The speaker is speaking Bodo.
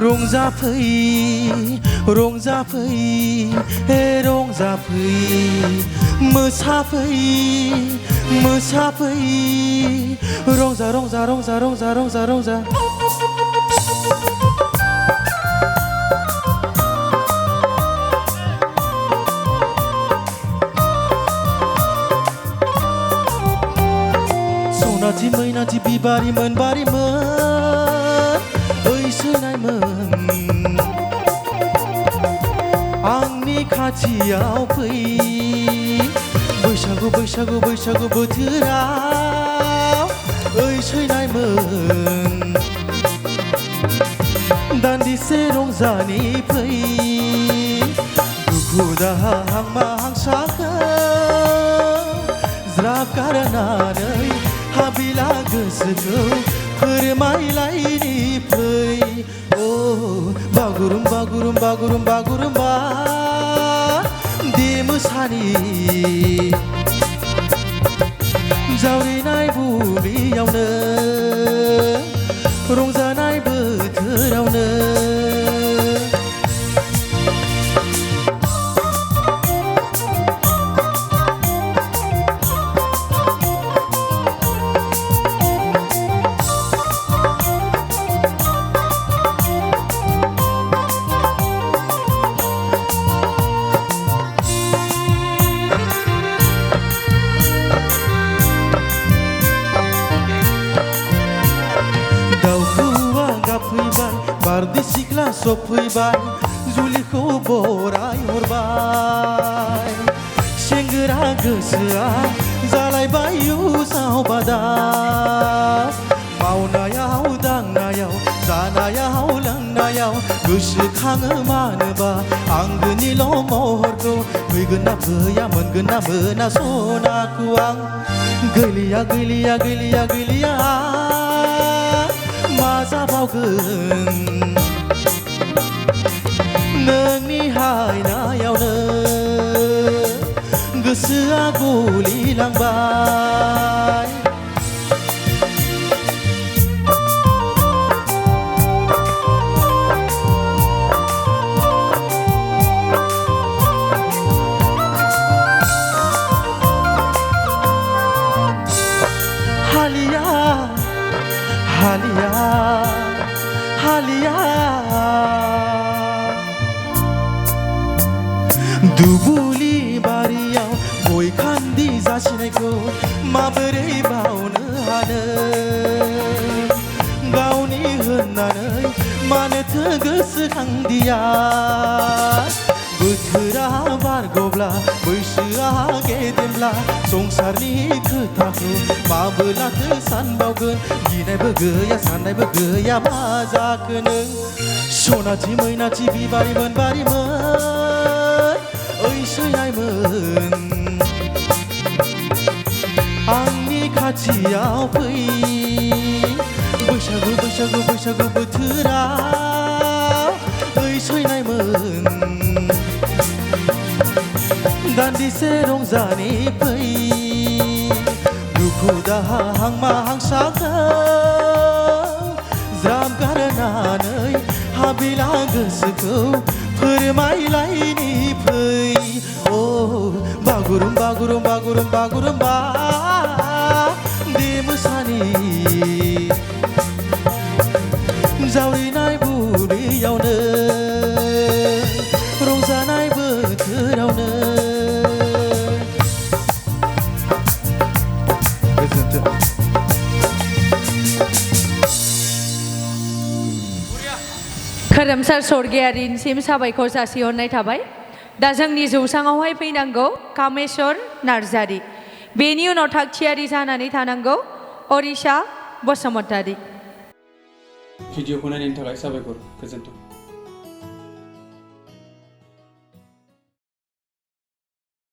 रंजाफै रंजाफै हे रंजाफै मोसाफै मोसाफै रंजा रंजा रंजा रंजा रंजा रंजा सनाथि मैनाथि बिबारिमोन बारिमोन ओइसोनायमोन आंनि खाथियाव फै बैसागु बैसागु बैसागु बोथोराव ओइसोनायमोन दान्दिसे रंजानि फै दुखु दाहा हांमा हांसाखौ ज्राब गारनानै हाबिला गोसोखौ फोरमायलायनि फै ओ बागुरुम्बा बागुरुम्बा बागुरुम्बा बागुरुम्बा दे मोसानि जावरिनाय बुब्लियावनो रंजानाय बोथोरावनो बारदै सिख्ला सफैबाय जुलिखौ बराय हरबाय सेंग्रा गोसोआ जालायबाय उसाव बादाव मावनायाव दांनायाव जानायाव लोंनायाव गोसोखाङो मानोबा आंगोनिल' महरखौ फैगोन ना फैया मोनगोन ना मोना सनाखौ आं गैलिया गैलिया गैलिया गैलिया मा जाबावगोन नोंनि हायनायावनो गोसोआ गलिलांबाय हालिया हालिया हालिया दुबुलि बारियाव गय खान्दि जासिनायखौ माबोरै बावनो हानो गावनि होननानै मानोथो गोसोखांदिया बोथोरा बारग'ब्ला बैसोआ गेदेमब्ला संसारनि खोथाखौ माबोलाथो सानबावगोन गिनायबो गैया साननायबो गैया मा जाखो नों सनाथि मैनाथि बिबारिमोन बारिमोन ओइसोनायमोन आंनि खाथियाव फै बैसागु बैसागु बैसागु बोथोराव ओइसोनायमोन दान्दिसे रंजानि फै दुखु दाहा हांमा हांसाखौ ज्राब गारनानै हाबिला गोसोखौ फोरमायलायनि फै ओ बागुरुम्बा बागुरुम्बा बागुरुम्बा बागुरुम्बा दे मोसानि जावरिनाय बुब्लियावनो रंजानाय बोथोरावनो खोरोमसार स्वर्गियारिनिसिम साबायखर जासिहरनाय थाबाय दा जोंनि जौसाङावहाय फैनांगौ कामेस्वर नार्जारि बेनि उनाव थागथियारि जानानै थानांगौ अरिशा बसुमतारि भिडिअखौ नायनायनि थाखाय साबायखर गोजोन्थों।